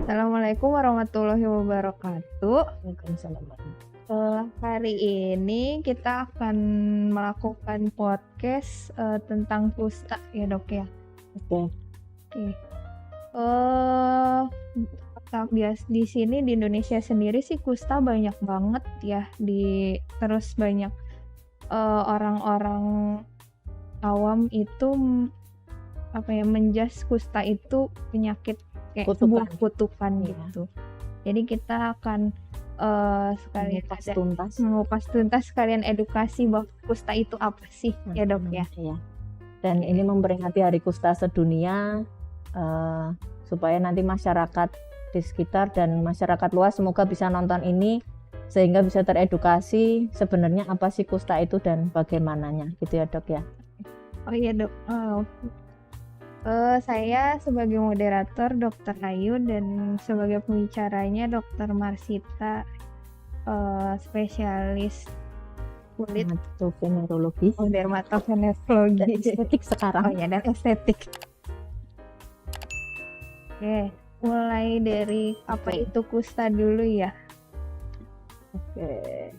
Assalamualaikum warahmatullahi wabarakatuh. Waalaikumsalam. Hari ini kita akan melakukan podcast tentang kusta ya dok ya. Oke. Oke. Di sini di Indonesia sendiri sih kusta banyak banget ya, terus banyak orang-orang awam itu menjas kusta itu penyakit kayak Kutukan. sebuah kutukan Iya. gitu. Jadi kita akan sekalian mengupas tuntas sekalian edukasi bahwa kusta itu apa sih ya dok ya. Iya. Dan ini memperingati Hari Kusta Sedunia supaya nanti masyarakat di sekitar dan masyarakat luas semoga bisa nonton ini sehingga bisa teredukasi sebenarnya apa sih kusta itu dan bagaimananya gitu ya dok ya. Oh iya dok. Saya sebagai moderator Dr. Ayu dan sebagai pembicaranya Dr. Marsita, spesialis kulit Dermatovenerologi. dermatovenerologi Estetik sekarang. Oh ya, dan estetik. Oke, mulai dari apa itu kusta dulu ya. Oke.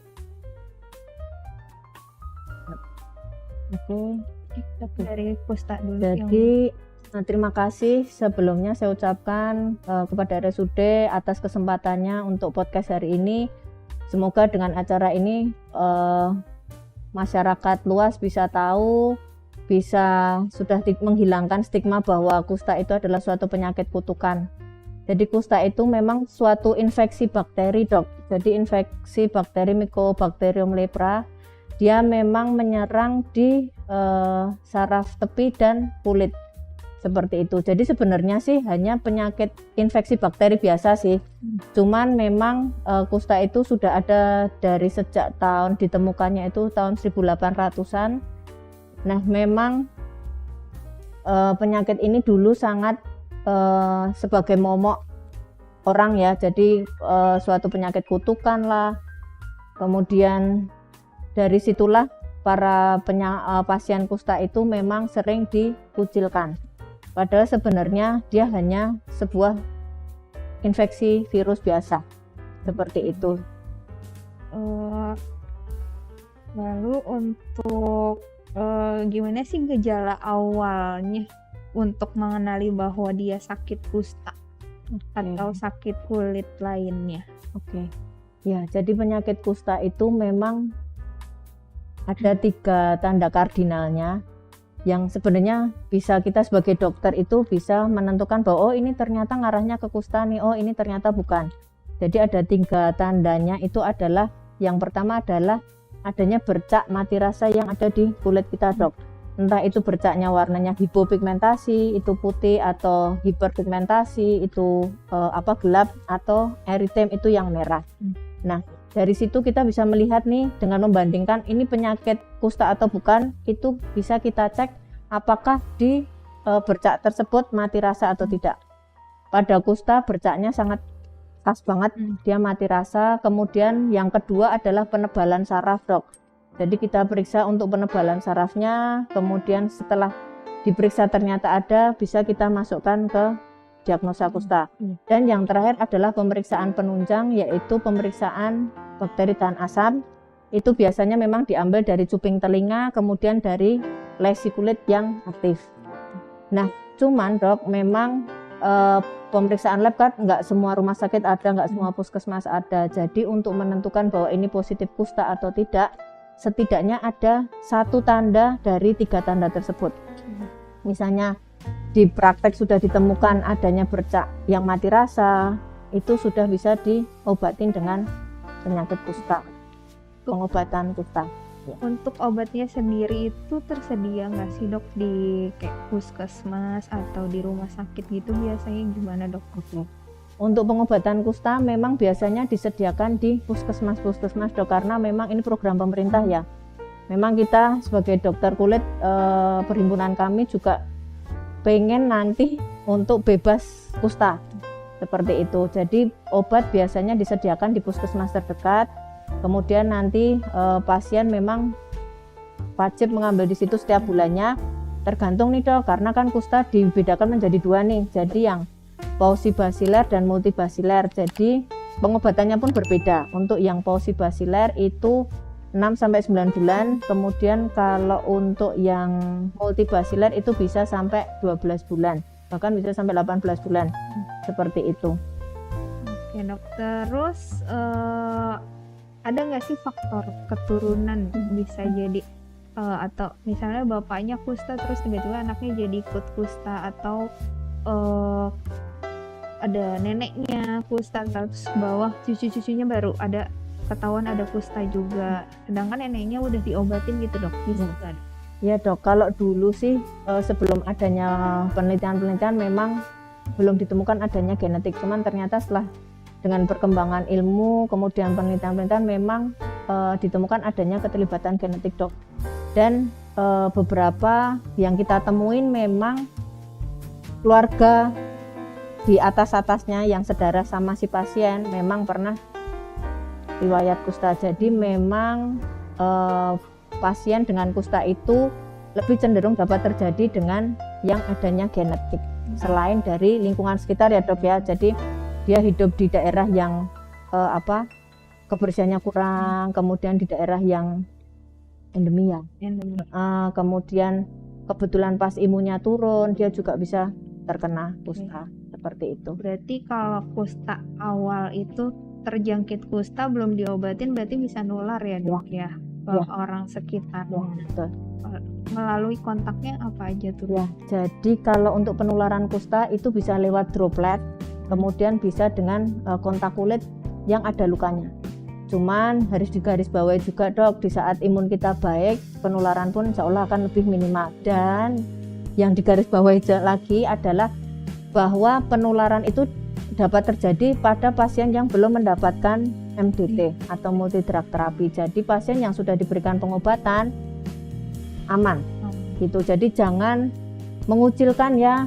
Dari kusta dulu. Jadi terima kasih sebelumnya saya ucapkan kepada RSUD atas kesempatannya untuk podcast hari ini. Semoga dengan acara ini masyarakat luas bisa tahu, bisa sudah menghilangkan stigma bahwa kusta itu adalah suatu penyakit kutukan. Jadi kusta itu memang suatu infeksi bakteri dok. Jadi infeksi bakteri Mycobacterium lepra. Dia memang menyerang di saraf tepi dan kulit. Seperti itu. Jadi sebenarnya sih hanya penyakit infeksi bakteri biasa sih. Cuman memang kusta itu sudah ada dari sejak tahun ditemukannya itu tahun 1800-an. Nah, memang penyakit ini dulu sangat sebagai momok orang ya. Jadi suatu penyakit kutukan lah. Kemudian dari situlah para pasien kusta itu memang sering dikucilkan. Padahal sebenarnya dia hanya sebuah infeksi virus biasa. Seperti itu. Lalu untuk gimana sih gejala awalnya untuk mengenali bahwa dia sakit kusta atau sakit kulit lainnya? Oke. Ya, jadi penyakit kusta itu memang ada 3 tanda kardinalnya yang sebenarnya bisa kita sebagai dokter itu bisa menentukan bahwa oh ini ternyata ngarahnya ke kusta nih, oh ini ternyata bukan. Jadi ada 3 tandanya itu adalah yang pertama adalah adanya bercak mati rasa yang ada di kulit kita dok. Entah itu bercaknya warnanya hipopigmentasi, itu putih atau hiperpigmentasi, itu gelap atau eritem itu yang merah. Nah, dari situ kita bisa melihat nih dengan membandingkan ini penyakit kusta atau bukan, itu bisa kita cek apakah di bercak tersebut mati rasa atau tidak. Pada kusta bercaknya sangat khas banget, dia mati rasa. Kemudian yang kedua adalah penebalan saraf dok. Jadi kita periksa untuk penebalan sarafnya, kemudian setelah diperiksa ternyata ada, bisa kita masukkan ke diagnosa kusta. Dan yang terakhir adalah pemeriksaan penunjang, yaitu pemeriksaan bakteri tahan asam. Itu biasanya memang diambil dari cuping telinga, kemudian dari lesi kulit yang aktif. Nah, cuman dok, memang pemeriksaan lab kan nggak semua rumah sakit ada, nggak semua puskesmas ada. Jadi untuk menentukan bahwa ini positif kusta atau tidak, setidaknya ada 1 tanda dari 3 tanda tersebut. Misalnya di praktek sudah ditemukan adanya bercak yang mati rasa, itu sudah bisa diobatin dengan penyakit kusta, pengobatan kusta. Ya. Untuk obatnya sendiri itu tersedia nggak sih dok di kayak puskesmas atau di rumah sakit gitu, biasanya gimana dok? Oke. Untuk pengobatan kusta memang biasanya disediakan di puskesmas dok, karena memang ini program pemerintah ya. Memang kita sebagai dokter kulit perhimpunan kami juga pengen nanti untuk bebas kusta seperti itu. Jadi obat biasanya disediakan di puskesmas terdekat. Kemudian nanti pasien memang wajib mengambil di situ setiap bulannya. Tergantung nih dok, karena kan kusta dibedakan menjadi 2 nih. Jadi yang pausibasiler dan multibasiler. Jadi pengobatannya pun berbeda. Untuk yang pausibasiler itu 6 sampai 9 bulan, kemudian kalau untuk yang multibasiler itu bisa sampai 12 bulan, bahkan bisa sampai 18 bulan. Seperti itu. Oke dok, terus ada nggak sih faktor keturunan bisa jadi atau misalnya bapaknya kusta terus tiba-tiba anaknya jadi ikut kusta, atau ada neneknya kusta terus ke bawah cucu-cucunya baru ada ketahuan ada kusta juga, sedangkan neneknya udah diobatin gitu dok, bisa nggak? Ya dok, kalau dulu sih sebelum adanya penelitian-penelitian memang belum ditemukan adanya genetik, cuman ternyata setelah dengan perkembangan ilmu kemudian penelitian-penelitian memang ditemukan adanya keterlibatan genetik dok. Dan beberapa yang kita temuin memang keluarga di atas-atasnya yang sedarah sama si pasien memang pernah riwayat kusta. Jadi memang pasien dengan kusta itu lebih cenderung dapat terjadi dengan yang adanya genetik selain dari lingkungan sekitar ya dok ya. Jadi dia hidup di daerah yang kebersihannya kurang, kemudian di daerah yang endemi ya. Kemudian kebetulan pas imunnya turun, dia juga bisa terkena kusta. Seperti itu. Berarti kalau kusta awal itu terjangkit kusta belum diobatin berarti bisa nular ya dok ya ke orang sekitar. Betul. Melalui kontaknya apa aja tuh? Ya, jadi kalau untuk penularan kusta itu bisa lewat droplet, kemudian bisa dengan kontak kulit yang ada lukanya. Cuman harus digarisbawahi juga dok, di saat imun kita baik, penularan pun insya Allah akan lebih minimal. Dan yang digarisbawahi lagi adalah bahwa penularan itu dapat terjadi pada pasien yang belum mendapatkan MDT atau multi drug therapy. Jadi pasien yang sudah diberikan pengobatan aman gitu. Jadi jangan mengucilkan ya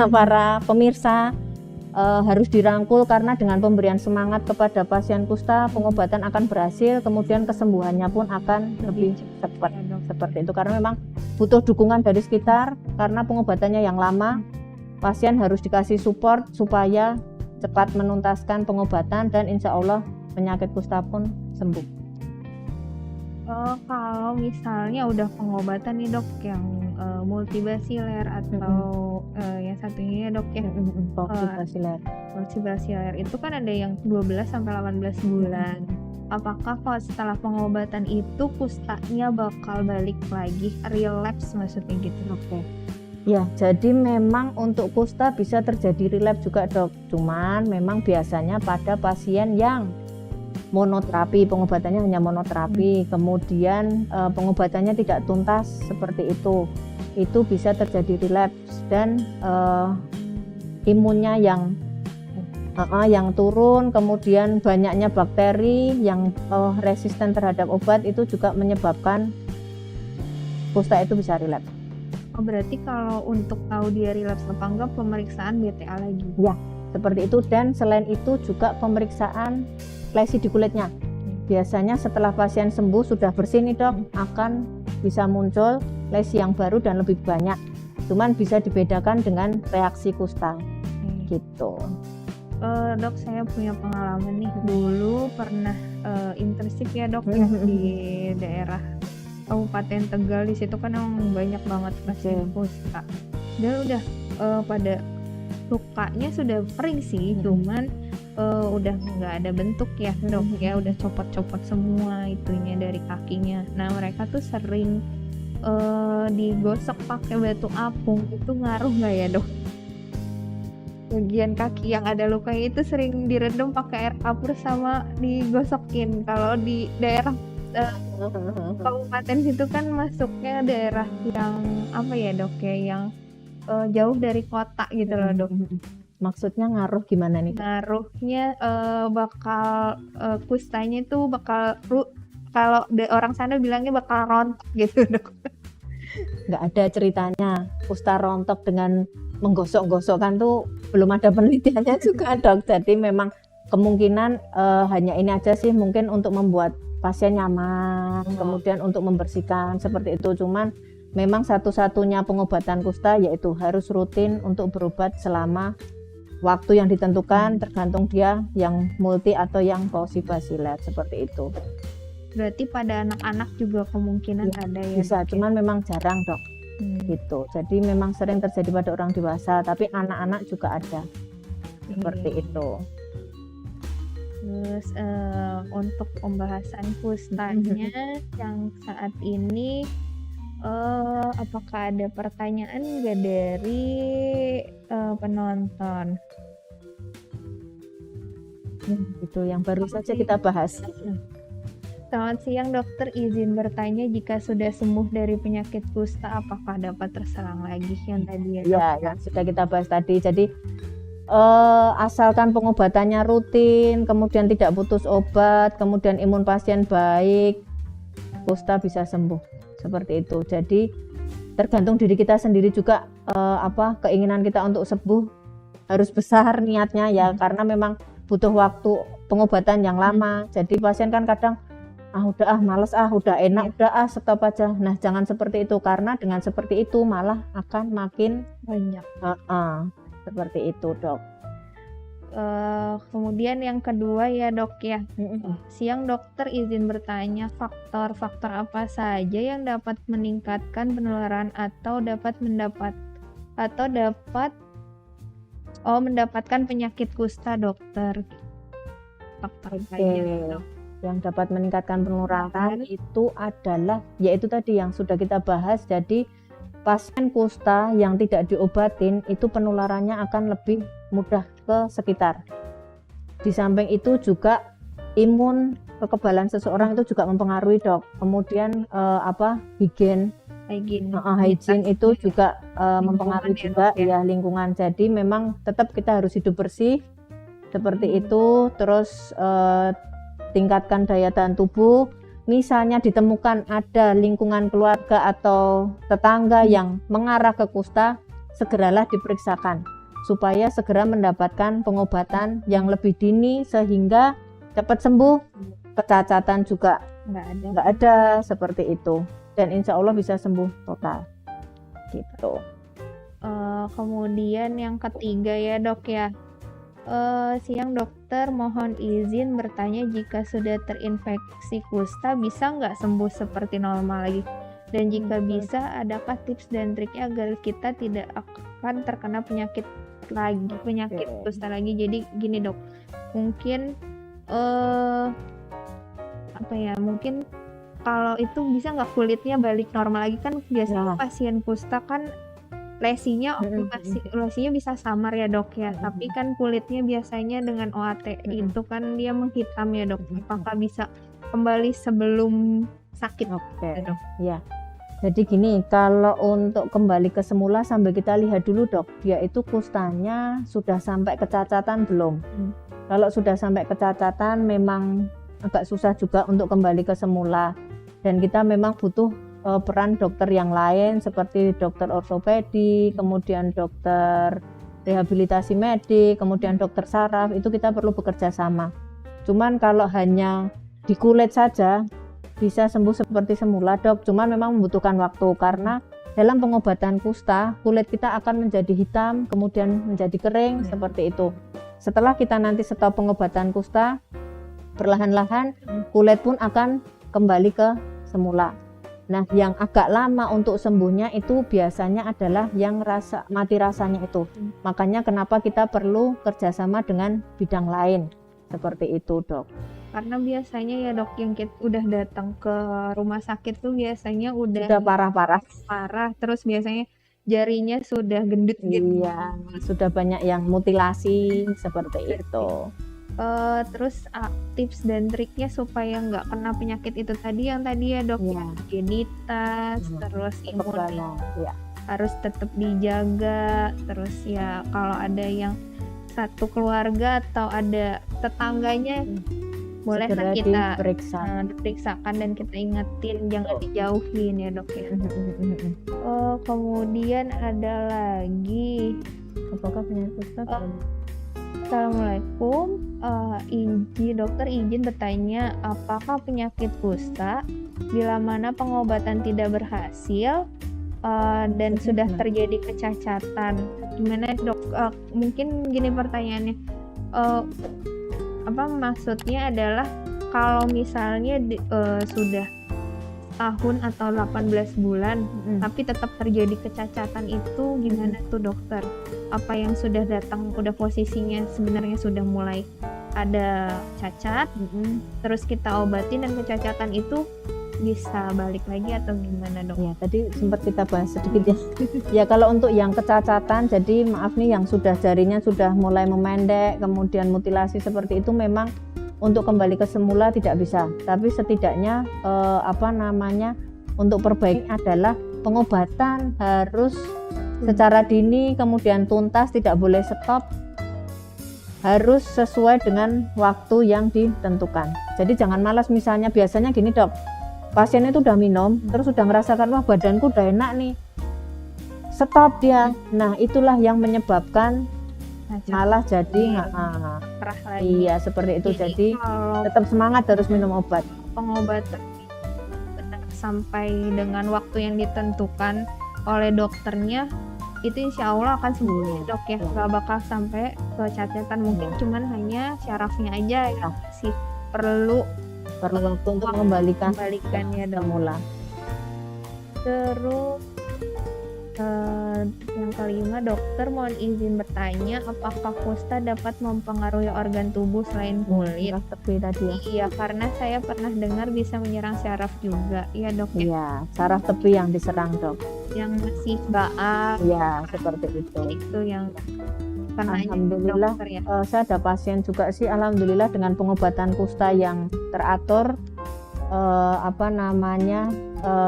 para pemirsa, harus dirangkul karena dengan pemberian semangat kepada pasien kusta pengobatan akan berhasil, kemudian kesembuhannya pun akan lebih cepat. Seperti itu, karena memang butuh dukungan dari sekitar karena pengobatannya yang lama. Pasien harus dikasih support supaya cepat menuntaskan pengobatan dan insya Allah penyakit kusta pun sembuh. Kalau misalnya udah pengobatan nih dok yang multibasiler atau yang satunya ya dok ya multibasiler itu kan ada yang 12 sampai 18 bulan. Apakah kalau setelah pengobatan itu kustanya bakal balik lagi, relapse maksudnya gitu? Oke. Ya, jadi memang untuk kusta bisa terjadi relapse juga dok. Cuman memang biasanya pada pasien yang monoterapi, pengobatannya hanya monoterapi, kemudian pengobatannya tidak tuntas seperti itu bisa terjadi relapse dan imunnya yang turun, kemudian banyaknya bakteri yang resisten terhadap obat itu juga menyebabkan kusta itu bisa relapse. Berarti kalau untuk tahu dia relapse apa enggak pemeriksaan BTA lagi? Ya, seperti itu. Dan selain itu juga pemeriksaan lesi di kulitnya. Biasanya setelah pasien sembuh sudah bersih nih dok, akan bisa muncul lesi yang baru dan lebih banyak. Cuman bisa dibedakan dengan reaksi kusta. Gitu. Dok, saya punya pengalaman nih, dulu pernah intensif ya dok ya di daerah Kabupaten Tegal. Di situ kan emang banyak banget pasien kusta. Dan udah pada lukanya sudah kering sih, cuman udah nggak ada bentuk ya dok ya, udah copot-copot semua itunya dari kakinya. Nah mereka tuh sering digosok pakai batu apung, itu ngaruh nggak ya dok? Bagian kaki yang ada lukanya itu sering direndam pakai air kapur sama digosokin. Kalau di daerah kabupaten situ kan masuknya daerah yang apa ya dok ya, yang jauh dari kota gitu loh dok. Maksudnya ngaruh gimana nih? Ngaruhnya bakal kustanya itu bakal kalau orang sana bilangnya bakal rontok gitu dok. Nggak ada ceritanya kusta rontok dengan menggosok-gosokkan tuh, belum ada penelitiannya juga dok. Jadi memang kemungkinan hanya ini aja sih, mungkin untuk membuat pasien nyaman, kemudian untuk membersihkan seperti itu. Cuman memang satu-satunya pengobatan kusta yaitu harus rutin untuk berobat selama waktu yang ditentukan, tergantung dia yang multi atau yang paucibacilet seperti itu. Berarti pada anak-anak juga kemungkinan Ya, ada ya, bisa, Dok, ya? cuman memang jarang dok Hmm. gitu. Jadi memang sering terjadi pada orang dewasa, tapi anak-anak juga ada seperti Iya. itu. Terus untuk pembahasan kustanya yang saat ini, apakah ada pertanyaan nggak dari penonton? Itu yang baru saja kita bahas. Selamat siang dokter, izin bertanya jika sudah sembuh dari penyakit kusta apakah dapat terserang lagi yang tadi ya dok? Ya, yang sudah kita bahas tadi. Jadi asalkan pengobatannya rutin, kemudian tidak putus obat, kemudian imun pasien baik, kusta bisa sembuh seperti itu. Jadi tergantung diri kita sendiri juga, keinginan kita untuk sembuh harus besar niatnya ya, karena memang butuh waktu pengobatan yang lama. Jadi pasien kan kadang udah males udah enak udah stop aja. Nah jangan seperti itu, karena dengan seperti itu malah akan makin Banyak. seperti itu dok. Kemudian yang kedua ya dok ya, siang dokter, izin bertanya faktor-faktor apa saja yang dapat meningkatkan penularan atau dapat mendapatkan penyakit kusta dokter? Faktor apa aja dok? Yang dapat meningkatkan penularan itu adalah yaitu tadi yang sudah kita bahas. Jadi pasien kusta yang tidak diobatin itu penularannya akan lebih mudah ke sekitar. Di samping itu juga imun kekebalan seseorang itu juga mempengaruhi dok. Kemudian hygiene itu juga mempengaruhi juga ya lingkungan. Jadi memang tetap kita harus hidup bersih seperti itu. Terus tingkatkan daya tahan tubuh. Misalnya ditemukan ada lingkungan keluarga atau tetangga yang mengarah ke kusta, segeralah diperiksakan supaya segera mendapatkan pengobatan yang lebih dini sehingga cepat sembuh, kecacatan juga nggak ada seperti itu, dan insya Allah bisa sembuh total gitu. Kemudian yang ketiga ya dok ya, siang dokter, mohon izin bertanya jika sudah terinfeksi kusta bisa nggak sembuh seperti normal lagi? Dan jika bisa, adakah tips dan triknya agar kita tidak akan terkena penyakit kusta lagi? Jadi gini dok, mungkin mungkin kalau itu bisa nggak kulitnya balik normal lagi? Kan biasanya pasien kusta kan lesinya bisa samar ya dok ya, tapi kan kulitnya biasanya dengan OAT itu kan dia menghitam ya dok. Apakah bisa kembali sebelum sakit? Oke. Dok? Ya. Jadi gini, kalau untuk kembali ke semula sambil kita lihat dulu dok, dia itu kustanya sudah sampai kecacatan belum? Kalau sudah sampai kecacatan memang agak susah juga untuk kembali ke semula, dan kita memang butuh peran dokter yang lain seperti dokter ortopedi, kemudian dokter rehabilitasi medik, kemudian dokter saraf, itu kita perlu bekerja sama. Cuman kalau hanya di kulit saja bisa sembuh seperti semula dok, cuman memang membutuhkan waktu karena dalam pengobatan kusta kulit kita akan menjadi hitam kemudian menjadi kering seperti itu. Setelah kita nanti stop pengobatan kusta, perlahan-lahan kulit pun akan kembali ke semula. Nah, yang agak lama untuk sembuhnya itu biasanya adalah yang mati rasanya itu. Makanya kenapa kita perlu kerjasama dengan bidang lain seperti itu dok. Karena biasanya ya dok, yang kita udah datang ke rumah sakit tuh biasanya udah parah, terus biasanya jarinya sudah gendut gitu. Iya, sudah banyak yang mutilasi seperti itu. Terus tips dan triknya supaya nggak kena penyakit itu tadi ya dok, higienitas, terus imunitas harus tetap dijaga. Terus ya kalau ada yang satu keluarga atau ada tetangganya boleh kan kita diperiksakan dan kita ingetin jangan dijauhin ya dok ya. Kemudian ada lagi, apakah penyakit kusta? Assalamualaikum, dokter izin bertanya, apakah penyakit kusta bila mana pengobatan tidak berhasil dan sudah Gimana? terjadi kecacatan. Gimana dok? Mungkin gini pertanyaannya, eh, apa maksudnya adalah kalau misalnya sudah tahun atau 18 bulan tapi tetap terjadi kecacatan itu gimana tuh dokter? Apa yang sudah datang udah posisinya sebenarnya sudah mulai ada cacat, terus kita obatin dan kecacatan itu bisa balik lagi atau gimana dok? Ya, tadi sempat kita bahas sedikit ya. Ya, kalau untuk yang kecacatan, jadi maaf nih yang sudah jarinya sudah mulai memendek, kemudian mutilasi seperti itu memang untuk kembali ke semula tidak bisa. Tapi setidaknya untuk perbaiki adalah pengobatan harus secara dini, kemudian tuntas, tidak boleh stop, harus sesuai dengan waktu yang ditentukan. Jadi jangan malas, misalnya biasanya gini dok, pasien itu udah minum, terus udah ngerasakan wah badanku udah enak nih, stop dia. Nah itulah yang menyebabkan malah jadi Terah lagi. iya seperti itu. Jadi kalau tetap semangat harus minum obat. pengobatan benar sampai dengan waktu yang ditentukan oleh dokternya itu insya Allah akan sembuh ya dok ya, nggak bakal sampai kecacatan, mungkin cuman hanya syarafnya aja yang masih perlu waktu untuk mengembalikan ya dok. semula. Terus yang kelima, dokter mohon izin bertanya, apakah kusta dapat mempengaruhi organ tubuh selain kulit? Tepi tadi ya. Iya, karena saya pernah dengar bisa menyerang syaraf juga. Iya dok ya, Iya, saraf tepi yang diserang dok. yang masih baak Iya, seperti itu. itu yang kenanya Alhamdulillah, dokter ya. saya ada pasien juga sih, alhamdulillah dengan pengobatan kusta yang teratur,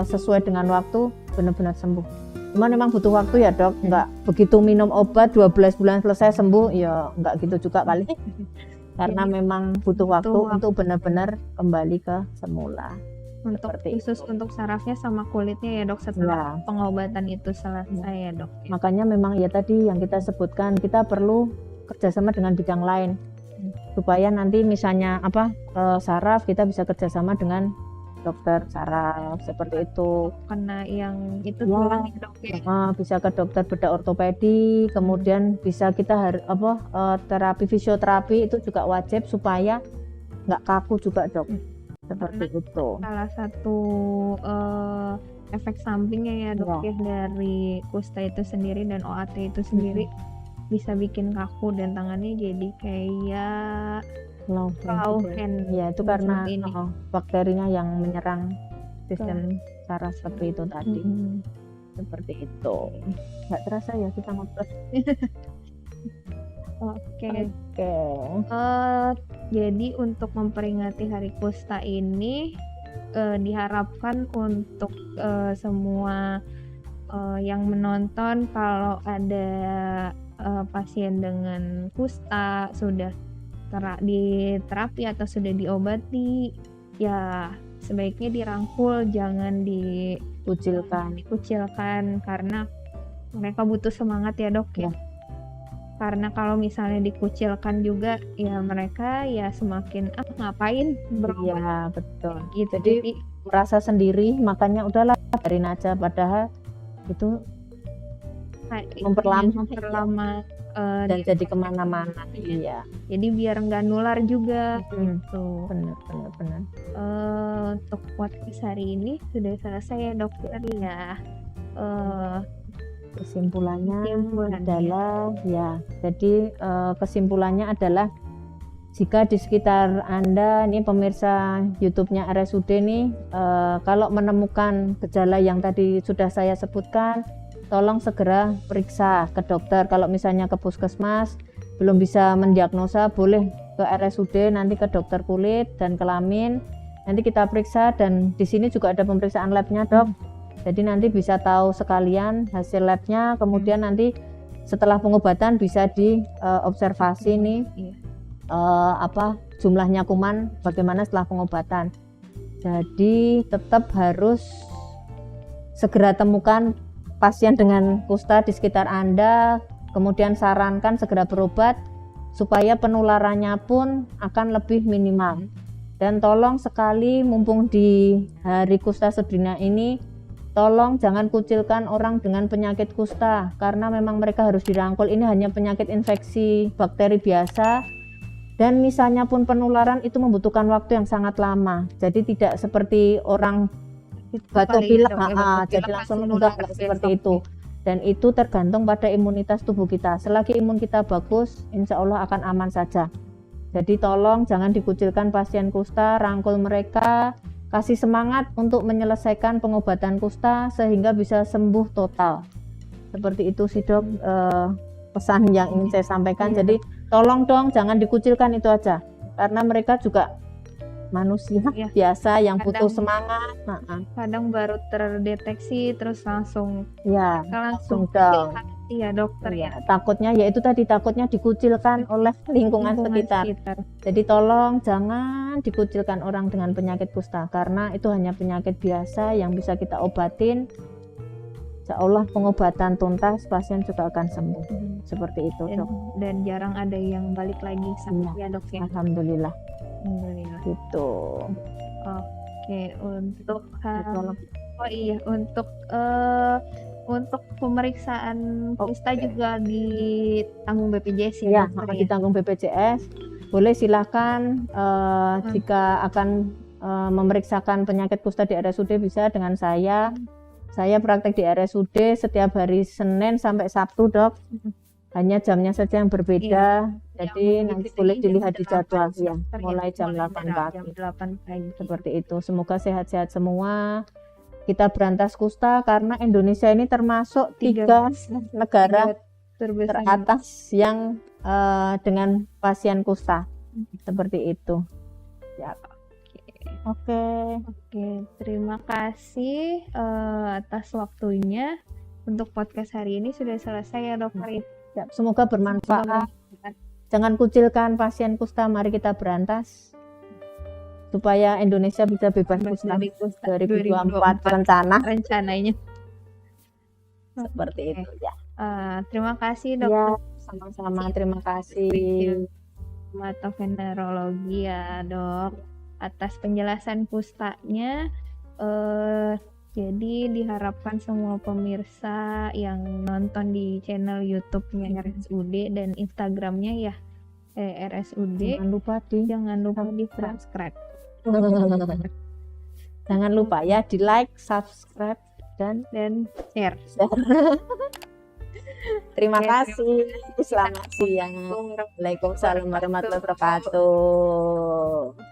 sesuai dengan waktu, benar-benar sembuh. Cuman memang butuh waktu ya dok, nggak begitu minum obat 12 bulan selesai sembuh, ya nggak gitu juga kali. Karena memang butuh waktu untuk benar-benar kembali ke semula. Untuk Seperti khusus untuk sarafnya sama kulitnya ya dok, setelah pengobatan itu selesai ya dok. Makanya memang ya tadi yang kita sebutkan, kita perlu kerjasama dengan bidang lain supaya nanti misalnya saraf, kita bisa kerjasama dengan dokter saraf seperti itu. Karena yang itu Ya. tulang ya dok ya. Bisa ke dokter bedah ortopedi, kemudian bisa kita terapi fisioterapi itu juga wajib supaya nggak kaku juga dok. Seperti itu. Salah satu efek sampingnya ya dok ya dari kusta itu sendiri dan OAT itu sendiri bisa bikin kaku dan tangannya jadi kayak Low hand. Ya itu karena ini. bakterinya yang menyerang sistem saraf seperti itu tadi. Seperti itu. Nggak terasa ya kita ngobrol. Oke. Oke. Jadi untuk memperingati Hari Kusta ini diharapkan untuk semua yang menonton, kalau ada pasien dengan kusta sudah di terapi atau sudah diobati, ya sebaiknya dirangkul, jangan dikucilkan karena mereka butuh semangat ya dok ya. Karena kalau misalnya dikucilkan juga ya mereka ya semakin ngapain berobat. Iya betul. Gitu. Jadi merasa sendiri, makanya udahlah biarin aja, padahal itu memperlama dan jadi kemana-mana. Iya. Jadi biar nggak nular juga gitu. Benar. Untuk podcast hari ini sudah selesai ya dokter ya. Kesimpulannya adalah jika di sekitar Anda nih pemirsa YouTube-nya RSUD nih, kalau menemukan gejala yang tadi sudah saya sebutkan, tolong segera periksa ke dokter. Kalau misalnya ke puskesmas belum bisa mendiagnosa, boleh ke RSUD, nanti ke dokter kulit dan kelamin, nanti kita periksa, dan di sini juga ada pemeriksaan labnya dok. Jadi nanti bisa tahu sekalian hasil labnya, kemudian nanti setelah pengobatan bisa diobservasi nih jumlahnya kuman bagaimana setelah pengobatan. Jadi tetap harus segera temukan pasien dengan kusta di sekitar Anda, kemudian sarankan segera berobat supaya penularannya pun akan lebih minimal. Dan tolong sekali mumpung di Hari Kusta Sedunia ini, tolong jangan kucilkan orang dengan penyakit kusta karena memang mereka harus dirangkul. Ini hanya penyakit infeksi bakteri biasa dan misalnya pun penularan itu membutuhkan waktu yang sangat lama. Jadi tidak seperti orang batuk pilek, jadi langsung enggak seperti itu. Dan itu tergantung pada imunitas tubuh kita. Selagi imun kita bagus, insya Allah akan aman saja. Jadi tolong jangan dikucilkan pasien kusta, rangkul mereka, kasih semangat untuk menyelesaikan pengobatan kusta sehingga bisa sembuh total. Seperti itu sih dok, pesan yang ingin saya sampaikan. Jadi tolong dong jangan dikucilkan, itu aja. Karena mereka juga manusia biasa yang butuh semangat. Kadang baru terdeteksi terus langsung down. Iya dokter ya. Takutnya ya itu tadi, takutnya dikucilkan oleh lingkungan sekitar. Jadi tolong jangan dikucilkan orang dengan penyakit kusta karena itu hanya penyakit biasa yang bisa kita obatin. Insya Allah pengobatan tuntas, pasien juga akan sembuh. Seperti itu dok. Dan jarang ada yang balik lagi ya dok ya. Alhamdulillah. Gitu. Oke, untuk untuk pemeriksaan kusta juga ditanggung BPJS ya? Ya, ditanggung BPJS. Boleh silakan jika akan memeriksakan penyakit kusta di RSUD bisa dengan saya. Saya praktek di RSUD setiap hari Senin sampai Sabtu dok. Hanya jamnya saja yang berbeda. Jadi nanti boleh dilihat di jadwal ya, mulai jam 8 pagi. Seperti itu. Semoga sehat-sehat semua. Kita berantas kusta karena Indonesia ini termasuk 3 negara teratas yang dengan pasien kusta. Seperti itu. Ya. Oke, terima kasih atas waktunya. Untuk podcast hari ini sudah selesai ya dokter. Ya, semoga bermanfaat. Jangan kucilkan pasien kusta, mari kita berantas supaya Indonesia bisa bebas kusta 2024 rencananya. Seperti itu ya. Terima kasih dokter. Ya, sama-sama, terima kasih. Hematovenerologi ya dok, atas penjelasan kustanya. Jadi diharapkan semua pemirsa yang nonton di channel YouTube-nya RSUD dan Instagram-nya ya RSUD, jangan lupa di subscribe. Jangan lupa ya di like, subscribe dan share. Terima kasih. Selamat siang. Waalaikumsalam warahmatullahi wabarakatuh.